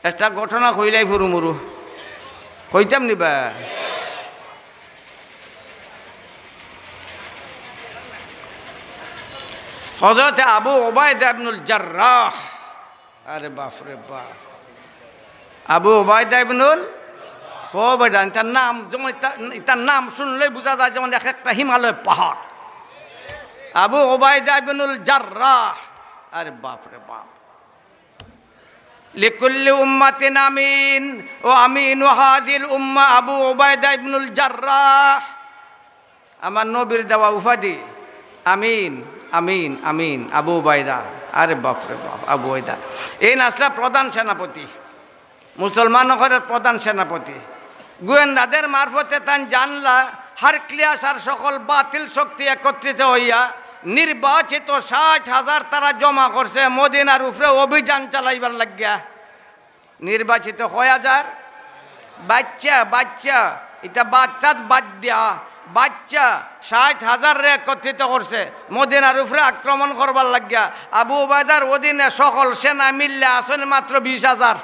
একটা ঘটনা কইলাই ফুরু মুরু কইতাম নিবা। হযরত আবু উবাইদা ইবনুল জাররাহ, আরে বাপ রে বাপ, আবু উবাইদা ইবনুল বেটা, তার নাম যেমন তার নাম শুনলেই বোঝা যায় যেমন এক একটা হিমালয় পাহাড়। আবু উবাইদা ইবনুল জাররাহ, আরে বাপ রে বাপ। লিকুল্লি উম্মাতিন আমিন ও আমিন হাদিল উম্মা আবু উবাইদা ইবনুল জাররাহ, আমার নবীর দেওয়া উপাধি আমিন আমিন আমিন আবু উবাইদা। আরে বাপ রে বাপ, আবু উবাইদা এই নাসলা প্রধান সেনাপতি, মুসলমান ঘরের প্রধান সেনাপতি। গোয়েন্দাদের মারফতে তান জানলা হারক্লিয়াস আর সকল বাতিল শক্তি একত্রিত হইয়া নির্বাচিত 60,000 তারা জমা করছে মদিনার উপরে অভিযান চালাইবার লাগিয়া। নির্বাচিত 1000 বাচ্চা, বাচ্চা এটা বাচ্চাত বাদ দিয়া বাচ্চা 60,000 রে একত্রিত করছে মদিনার উপরে আক্রমণ করবার লাগিয়া। আবু উবাইদার অধীনে সকল সেনা মিললে আসেন মাত্র 20,000,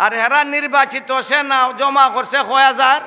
আর হেরা নির্বাচিত সেনা জমা করছে 1000।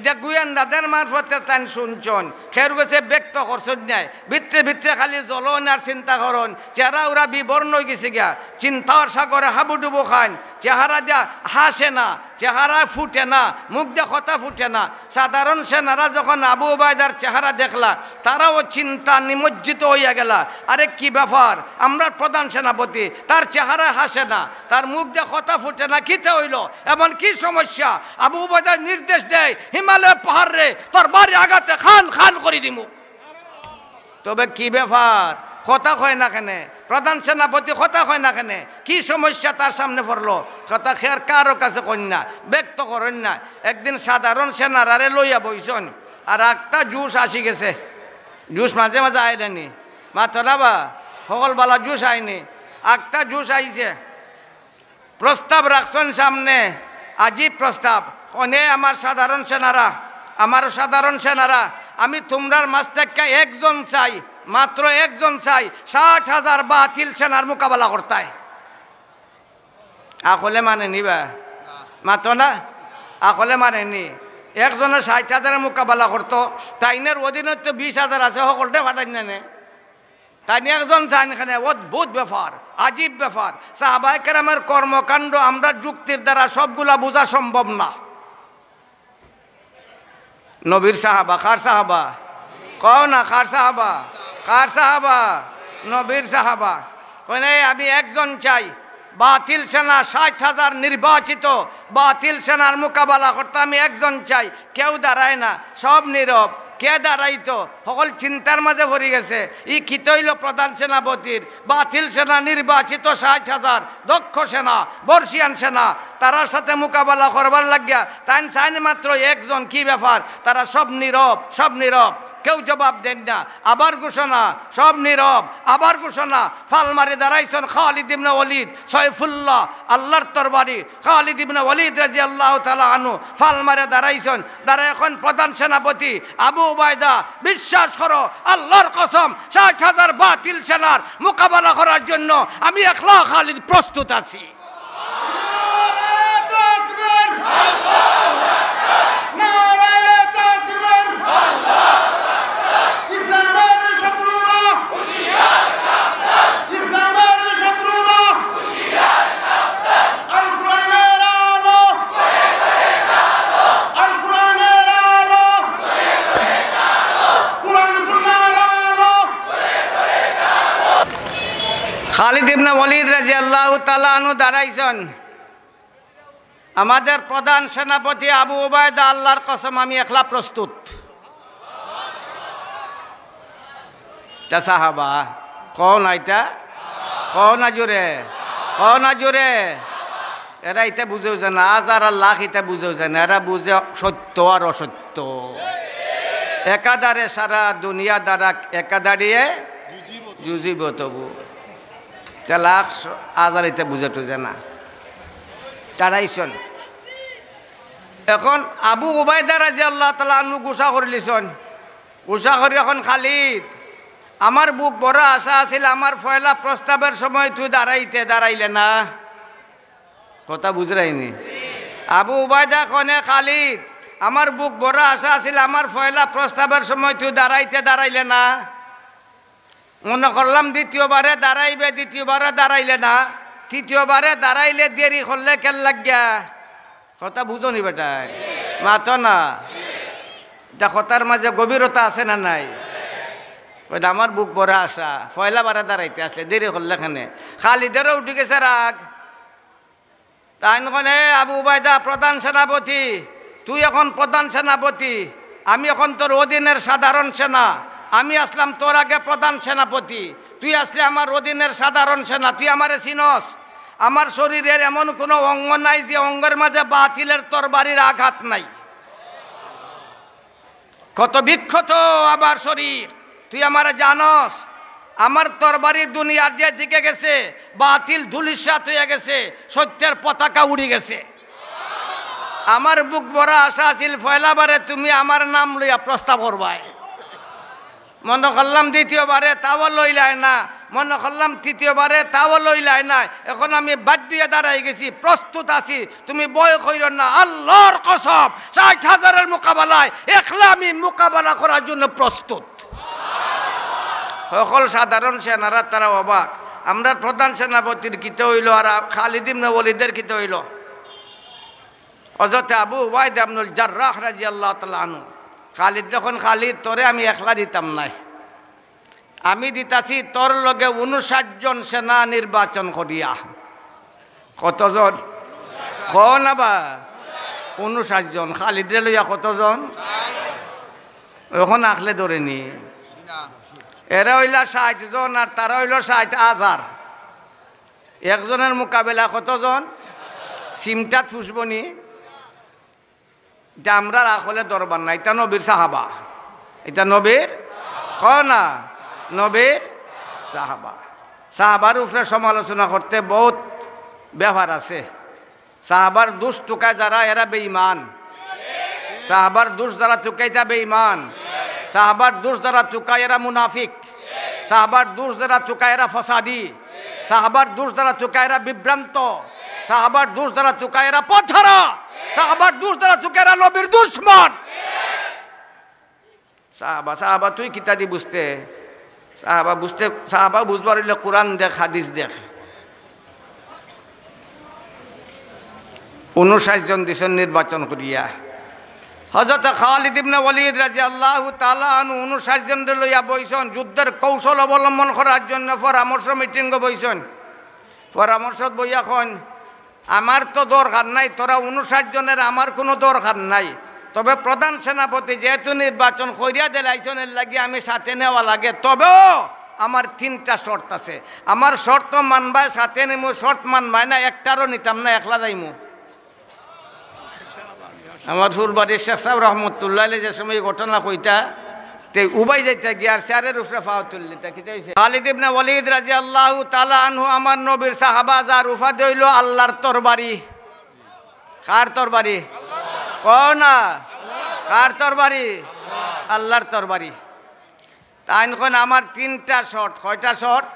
যে গোয়েন্দাদের মারফতে তাই শুনছন, খের গেছে ব্যক্ত করছেন নাই, ভিতরে ভিতরে খালি জ্বলন আর চিন্তা করন। চেহারা ওরা বিবর্ণ হয়ে গেছে গিয়া, চিন্তার সাগরে হাবুডুবু খান, চেহারা দিয়া হাসে না, চেহারা ফুটে না, মুখ দিয়ে কথা ফুটে না। সাধারণ সেনারা যখন আবু উবাইদার চেহারা দেখলা, তারাও চিন্তা নিমজ্জিত হইয়া গেলা। আরে কি ব্যাপার, আমরা প্রধান সেনাপতি, তার চেহারা হাসে না, তার মুখ দিয়ে কথা ফুটে না, কিতে হইল, এমন কি সমস্যা? আবু উবাইদার নির্দেশ দেয়, হিমালয় পাহাড় রে তোর বাড়ি আগাতে খান খান করে দিমু। তবে কি ব্যাপার, কথা কয় না কেনে? প্রধান সেনাপতি কথা কয় না কেনে? কি সমস্যা তার সামনে পড়লো? কথা খেয়ার কারো কাছে কন্যা ব্যক্ত করেন না। একদিন সাধারণ সেনারারে লইয়া বইছন, আর একটা জুস আসি গেছে। জুস মাঝে মাঝে আইলেনি মাথা বা সকলবেলা জুস আইনি, একটা জুস আইছে। প্রস্তাব রাখছেন সামনে, আজীব প্রস্তাব। অনে আমার সাধারণ সেনারা, আমার সাধারণ সেনারা, আমি তোমরার মাঝ থেকে একজন চাই, মাত্র একজন চাই 60,000 বাতিল সেনার মোকাবেলা করতায়। আকলে মানে নিবা মাতো না, আকলে মানে নি। একজনে 60,000 মোকাবেলা করতো, তাইনের অধীনে তো 20,000 আছে, সকলটা ফাটাই না। তাই একজন চান এখানে, অদ্ভুত ব্যাপার, আজীব ব্যাপার। সাহাবায়ে কেরামের কর্মকাণ্ড আমরা যুক্তির দ্বারা সবগুলা বোঝা সম্ভব না। নবীর সাহাবা, কার সাহাবা কও না, কার সাহাবা, কার সাহাবা? নবীর সাহাবা। আমি একজন চাই, বাতিল সেনা 60,000 নির্বাচিত বাতিল সেনার মোকাবেলা করতে আমি একজন চাই। কেউ দাঁড়ায় না, সব নীরব। কে দাঁড়াইতো? সকল চিন্তার মাঝে ভরে গেছে। ই কিত হইল প্রধান সেনাপতির বাতিল সেনা নির্বাচিত 60,000 দক্ষ সেনা, বর্ষিয়ান সেনা, তারার সাথে মোকাবেলা করবার লাগিয়া তাই চাইন মাত্র একজন। কি ব্যাপার? তারা সব নীরব, সব নীরব, কেউ জবাব দেন না। আবার ঘোষণা, সব নীরব। আবার ঘোষণা, ফাল মারে দাঁড়াইছেন খালিদ ইবনে ওয়ালিদ সাইফুল্লাহ, আল্লাহর তরবারি খালিদ ইবনে ওয়ালিদ রাদিয়াল্লাহু তাআলা আনহু ফাল মারে দাঁড়াইছেন। দাঁড়ায় এখন প্রধান সেনাপতি আবু উবাইদা। বিশ্বাস করো, আল্লাহর কসম, 60,000 বাতিল সেনার মোকাবেলা করার জন্য আমি একলা খালিদ প্রস্তুত আছি। খালিদ ইবনে ওয়ালিদ রাদিয়াল্লাহু তাআলা আনহু দাঁড়াইছেন। আমাদের প্রধান সেনাপতি আবু উবাইদা, আল্লাহর কসম আমি একলা প্রস্তুত। তা সাহাবা কও না, এটা কও না জোরে, কও না জোরে। এরা এটা বুঝেও যায় না, হাজার আর লাখ এটা বুঝেও যায় না। এরা বুঝে সত্য আর অসত্য। একাধারে সারা দুনিয়া দ্বারা একাধারিয়ে জুজিব, তবু লাখ হাজার এটা বুঝে টুঝে না। তারাইছন এখন আবু উবাইদা রাদিয়াল্লাহু তাআলা আনহু গুসা করলিছন। গুসা করি এখন খালিদ, আমার বুক বড় আশা আছিল, আমার পয়লা প্রস্তাবের সময় তুই দাঁড়াইলে না। কথা বুঝরাইনি। আবু উবায়দা খনে খালিদ, আমার বুক বড় আশা আছিল, আমার পয়লা প্রস্তাবের সময় তুই দাঁড়াইলে না, মনে করলাম দ্বিতীয়বারে দাঁড়াইবে, দ্বিতীয়বারে দাঁড়াইলে না, তৃতীয়বারে দাঁড়াইলে দেরি করলে কেন লাগিয়া। কথা বুঝো নি বেটা, মাত না, এটা কথার মাঝে গভীরতা আছে না নাই? ওইটা আমার বুক ভরা আশা, পয়লা বারে দাঁড়াইতে আসলে দেরি করলে খানে। খালিদেরও উঠে গেছে রাগ। তাই নয় আবু উবায়দা প্রধান সেনাপতি, তুই এখন প্রধান সেনাপতি, আমি এখন তোর অধীনের সাধারণ সেনা, আমি আসলাম তোর আগে প্রধান সেনাপতি, তুই আসলে আমার অধীনের সাধারণ সেনা, তুই আমারে চিনস? আমার শরীরের এমন কোনো অঙ্গ নাই যে অঙ্গের মাঝে বাতিলের তরবারির আঘাত নাই। কত বিক্ষত আমার শরীর, তুই আমারে জানস? আমার তরবারি দুনিয়ার যে দিকে গেছে, বাতিল ধুলিসাৎ হয়ে গেছে, সত্যের পতাকা উড়ে গেছে। আমার বুক ভরা আশা আছিল পয়লাবারে তুমি আমার নাম লইয়া প্রস্তাব করবাই, মনে করলাম দ্বিতীয়বারে তাও লইলাই না, মনে করলাম তৃতীয়বারে তাও লইলাই না, এখন আমি বাদ দিয়ে দাঁড়াই গেছি, প্রস্তুত আছি, তুমি ভয় কইর না, আল্লাহর কসম ৬০,০০০-এর মোকাবেলায় একলা আমি মোকাবেলা করার জন্য প্রস্তুত। সকল সাধারণ সেনারা তারা অবাক, আমরা প্রধান সেনাপতির কিতে হইল আর খালিদ ইবনে ওয়ালিদের কিতে হইল। হযরত আবু উবায়দা ইবনুল জাররাহ রাদিয়াল্লাহু তাআলা আনহু, খালিদ যখন, খালিদ তোরে আমি একলা দিতাম নাই, আমি দিতাছি তোর লগে ৫৯ জন সেনা নির্বাচন করিয়া। কতজন? না বা ৫৯ জন। খালিদরে লইয়া কতজন? এখন আখলে ধরে নি, এরা হইলা ৬০ জন আর তারা হইল ৬০,০০০। একজনের মোকাবেলা কতজন? সিমটা থুসবনি, এটা আমরা রাখলে দরবার না, এটা নবীর সাহাবা, এটা নবীর না, নবীর সাহাবা। সাহাবার উপরে সমালোচনা করতে বহুত ব্যবহার আছে। সাহাবার দোষ টুকায় যারা, এরা বেঈমান। সাহাবার দোষ যারা টুকাই, তা বেঈমান। সাহাবার দোষ যারা টুকায়, এরা মুনাফিক। সাহাবার দোষ যারা টুকায়, এরা ফসাদি। সাহাবার দোষ যারা টুকায়, এরা বিভ্রান্ত। সাহাবার দোষ যারা টুকায়, এরা পথহারা। সাহাবার দোষ যারা টুকায়, এরা নবীর দুশমন। সাহাবা তুই কিতা দি বুঝতে? সাহাবা বুঝবার হইলে কোরআন দেখ, হাদিস দেখ। ৫৯ জন দিছেন নির্বাচন করিয়া। হযরত খালিদ ইবনে ওয়ালিদ রাদিয়াল্লাহু তাআলা আনহু ৫৯ জনরে লইয়া বইছেন, যুদ্ধের কৌশল অবলম্বন করার জন্য পরামর্শ মিটিং বইছেন। পরামর্শত বইয়া কন, আমার তো দরকার নাই, তোরা ৫৯ জনের আমার কোনো দরকার নাই, তবে প্রধান সেনাপতি যেহেতু নির্বাচন করিয়া দিলাইছেন, এর লাগে আমি সাথে নেওয়া লাগে, তবেও আমার ৩টা শর্ত আছে। আমার শর্ত মানবাই সাথে নেমু, শর্ত মানবাই না একটারও নিতাম না, একলা যাইমু। আমার ফুরবাড়ির শেখ সাহেব রহমতুল্লাহ যে সময় ঘটনা কইটা, তে উবাই যাইতে গিয়ার চেয়ারের উপরে ফাও তুললি, তা কিতা হইছে? খালিদ ইবনে ওয়ালিদ রাদিয়াল্লাহু তাআলা আনহু আমার নবীর সাহাবা, যার উপাধি হইল আল্লাহর তরবারি। কার তরবারি? না, কার তরবারি? আল্লাহর তরবারি। তাই এখন আমার ৩টা শর্ত। কয়টা শর্ত?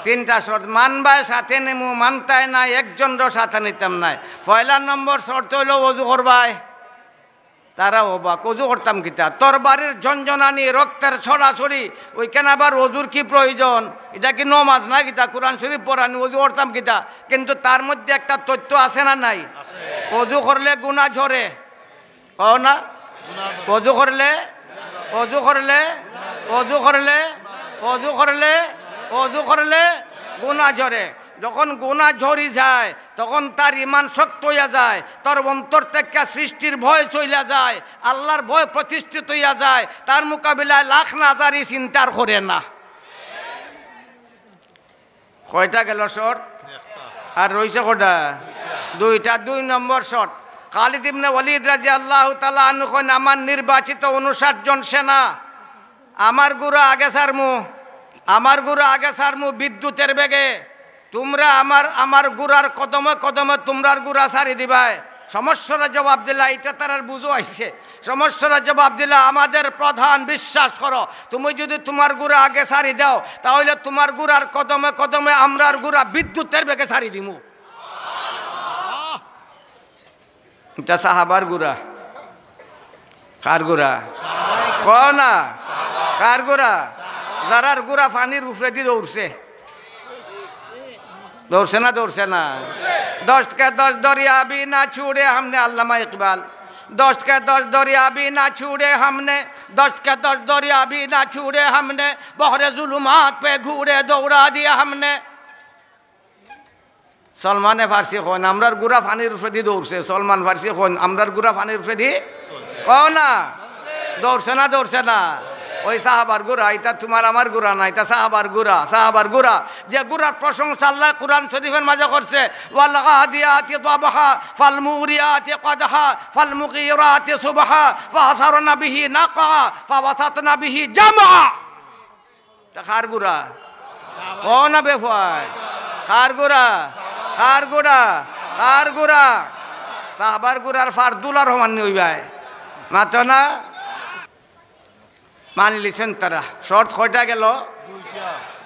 ৩টা শর্ত। মানবাই সাথে নেমু, মানতায় নাই, একজনও সাথে নিতাম নাই। পয়লা নম্বর শর্ত হইল ওযু করবাই। তারা অবাক, ওযু করতাম কিতা? তরবারির ঝনঝনানি, রক্তের ছড়াছড়ি, ওইখানে আবার ওযুর কি প্রয়োজন? এটা কি নমাজ না কিতা? কোরআন শরীফ পড়ানি, ওযু করতাম কিতা? কিন্তু তার মধ্যে একটা তথ্য আছে না নাই? ওযু করলে গুনাহ ঝরে। না, ওযু করলে ওযু করলে ওযু করলে ওযু করলে ওযু করলে গুনাহ ঝরে। যখন গুনাহ ঝরি যায়, তখন তার ঈমান শক্ত হইয়া যায়, তার অন্তর থেকে সৃষ্টির ভয় চইলা যায়, আল্লাহর ভয় প্রতিষ্ঠিত হইয়া যায়, তার মোকাবিলায় লাখ না হাজারি চিন্তার করে না। কয়টা গেল শর্ত? আর রইছে কটা? 2টা। 2 নম্বর শর্ত, খালিদ ইবনে ওয়ালিদ রাদিয়াল্লাহু তাআলা আনহু কইন, আমার নির্বাচিত ৫৯ জন সেনা, আমার গুরু আগে ছাড়মু, আমার গুরু আগে ছাড়মু বিদ্যুতের বেগে। তোমরা আমার গুরার কদমে কদমে তোমরার গুড়া ছাড়ি দিবাই। সমস্যার জবাব দিলা, এটা তার বুঝো আইছে। সমস্যার জবাব দিলা, আমাদের প্রধান বিশ্বাস করো, তুমি যদি তোমার গুড়া আগে ছাড়ি দাও, তাহলে তোমার গুড়ার কদমে কদমে আমরার গুড়া বিদ্যুতের বেগে ছাড়ি দিমু। এটা সাহাবার গুড়া। কার গুড়া? ক না, কার গুড়া? যারার গুড়া পানির উপরে দিয়ে দৌড়ছে। দৌড়ছে না? দৌড়ছে না? 10 के 10 दरिया भी ना छूड़े हमने, अल्लामा इकबाल। 10 के 10 दरिया भी ना छूड़े हमने, 10 के 10 दरिया भी ना छूड़े हमने, बहरे जुलुमात पे घूरे दौड़ा दिया हमने। सलमान फारसी खोन আমরার গুড়া পানির উপরে দিয়ে দৌড়ছে। সলমান ফারসি खोन আমরার গুড়া পানির উপরে দিয়ে কও না, দৌড়ছে না? দৌড়ছে না? ওই সাহাবার গুড়া, এটা তোমার আমার গুড়া না, এটা সাহাবার গুড়া। সাহাবার গুড়া, যে গুড়ার প্রশংসা আল্লাহ কুরআন শরীফের মাঝে করছে, ওয়াল গাদিয়াতি দাবহা ফাল মুরিয়াতি কদহা ফাল মুগীরাতি সুবহা ফাসারনা বিহি নাকা ফাওয়াসাতনা বিহি জামা। তা কার গুড়া? ও না বেফায়, কার গুড়া? কার গুড়া? কার গুড়া? সাহাবার গুড়ার ফারদুলার সমান হইবাই মাতো না। মানি লিছেন তারা। শর্ত কয়টা গেল?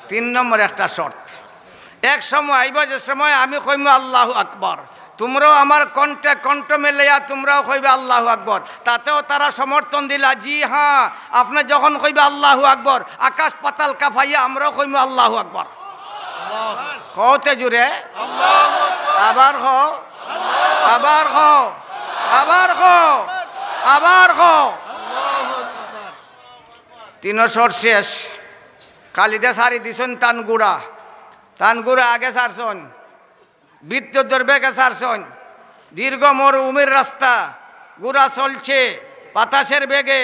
3 নম্বর একটা শর্ত। এক সময় আইব যে সময় আমি কইম আল্লাহু আকবার, তোমরাও আমার কণ্ঠে কণ্ঠ মেলাইয়া তোমরাও কইবে আল্লাহু আকবার। তাতেও তারা সমর্থন দিলা, জি হ্যাঁ, আপনি যখন কইবে আল্লাহু আকবার আকাশ পাতাল কাঁপাইয়া আমরাও কইম আল্লাহু আকবার। কতে জুড়ে আবার খো, আবার খো, আবার খো, আবার খো। 3 শর্ট শেষ। কালিদা সারি দিছন তানগুড়া, তানগুড়া আগে সারছন, বিদ্যুতের বেগে সারছন। দীর্ঘ মরুভূমির রাস্তা, গুড়া চলছে বাতাসের বেগে।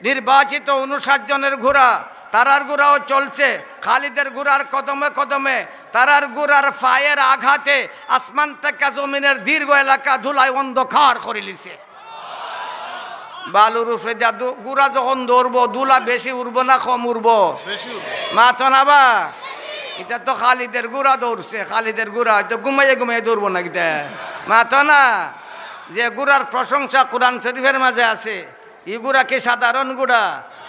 নির্বাচিত 59 জনের ঘোড়া, তারার গুড়াও চলছে। খালিদের গুড়ার কদমে কদমে, তারার গুড়ার পায়ের আঘাতে আসমান থেকে জমিনের দীর্ঘ এলাকা ধুলায় অন্ধকার করে লিছে। বালুর উপরে গুড়া যখন দৌড়বো, দুলা বেশি উড়বো না কম উড়বো? মাথো না বা, এটা তো খালিদের গুড়া দৌড়ছে। খালিদের গুড়া হয়তো ঘুমাইয়ে ঘুমাইয়ে দৌড়বো না কিতা? মাথো না। যে গুড়ার প্রশংসা কোরআন শরীফের মাঝে আছে, ই গুড়া কি সাধারণ গুড়া?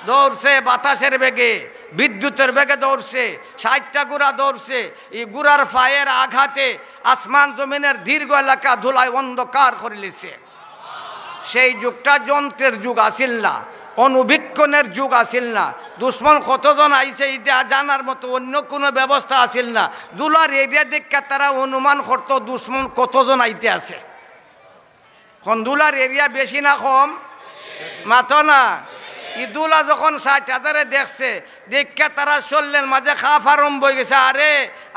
দৌড়ছে বাতাসের বেগে, বিদ্যুতের বেগে দৌড়ছে। 60টা গুড়া দৌড়ছে। এই গুড়ার পায়ের আঘাতে আসমান জমিনের দীর্ঘ এলাকা ধুলায় অন্ধকার করে লিছে। সেই যুগটা যন্ত্রের যুগ আসিল না, অনুবীক্ষণের যুগ আসিল না। দুশ্মন কতজন আইছে এটা জানার মতো অন্য কোনো ব্যবস্থা আসিল না। দুলার এরিয়া দেখে তারা অনুমান করত দুশ্মন কতজন আইতে আছে। দুলার এরিয়া বেশি না কম? মাথো না। ইদুলা যখন 60,000 দেখছে, দেখে তারা চললেন মাঝে খাফ আরম্ভ হয়ে গেছে। আরে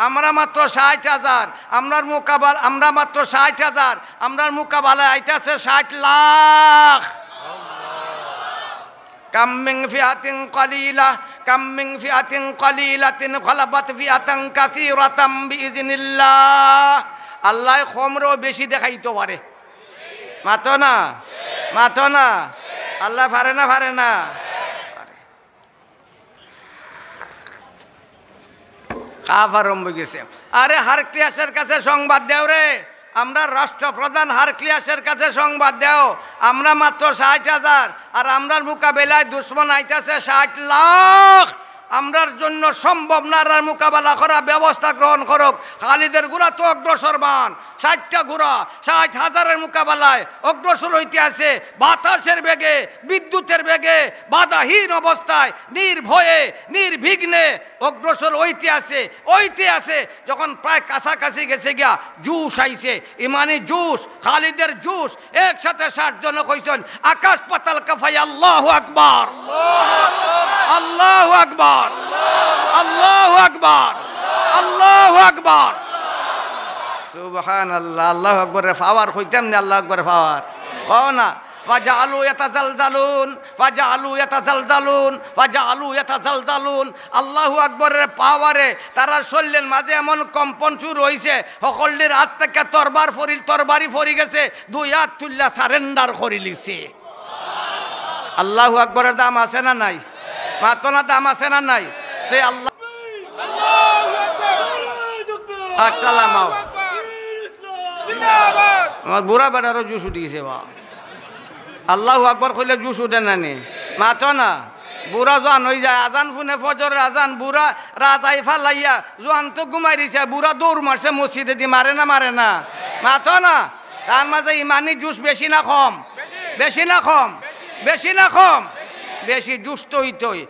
আমরা মাত্র 60,000, আমরা মাত্র 60,000, আমরার মোকাবেলায় আইতেছে 60 লাখ। কাম মিন ফিআতিন কালিলা, কাম মিন ফিআতিন কালিলাতিন গলাবাত ফিআতান কাসীরাতাম বিইজনিল্লাহ। আল্লাহ কমরও বেশি দেখাইতে পারে। মাথো না, মাথো না। আল্লাহ পারে না? পারে না? খাফ আরম্ভ গেছে। আরে হারক্লিয়াসের কাছে সংবাদ দেও রে, আমরা রাষ্ট্রপ্রধান হারক্লিয়াসের কাছে সংবাদ দেও, আমরা মাত্র 60,000 আর আমরার মোকাবেলায় দুশ্মন আইতাছে 60 লাখ। আমরার জন্য সম্ভব না আর মোকাবেলা করা, ব্যবস্থা গ্রহণ করুক। খালিদের গুড়া তো অগ্রসরমান, 60টা গুড়া 60,000-এর মোকাবেলায় অগ্রসর হইতে আছে। বাতাসের বেগে, বিদ্যুতের বেগে, বাধাহীন অবস্থায় নির্ভয়ে নির্বিঘ্নে অগ্রসর হইতে আছে, হইতে আছে। যখন প্রায় কাছাকাছি গেছে গিয়া জুস আইছে, ইমানি জুস, খালিদের জুস। একসাথে 60 জন কইছেন আকাশ পাতাল কাফাই আল্লাহু আকবার, আল্লাহু আকবার, আল্লাহু আকবার, আল্লাহু আকবার, সুবহানাল্লাহ। আল্লাহু আকবরের পাওয়ার কইতাম না, আল্লাহু আকবরের পাওয়ার কও না। ফাজালু ইয়াতাজালজালুন, ফাজালু ইয়াতাজালজালুন, ফাজালু ইয়াতাজালজালুন। আল্লাহু আকবরের পাওয়ারে তারা শরীরের মাঝে এমন কম্পন শুরু হইছে, সকলের হাত থেকে তরবারি ফরি গেছে, 2 হাত তুল্লা সারেন্ডার করে লিছে। আল্লাহু আকবরের দাম আছে না নাই? মাতো না, দাম আছে না নাই? সে আল্লাহ আমার বুড়া বেড়ারও জুস উঠে গেছে। বা আল্লাহু আকবর কইলে জুস উঠে না নি? মাতো না। বুড়া জোয়ান হয়ে যায়, আজান শুনে ফজরের আজান, বুড়া রাজাই ফালাইয়া জোয়ান তো ঘুমাই দিছে, বুড়া দৌড় মারছে মসজিদে দি। মারে না? মারে না? মাতো না। তার মাঝে ইমানি জুস বেশি না কম? বেশি না কম? বেশি না কম? বেশি জুস তো হইতই।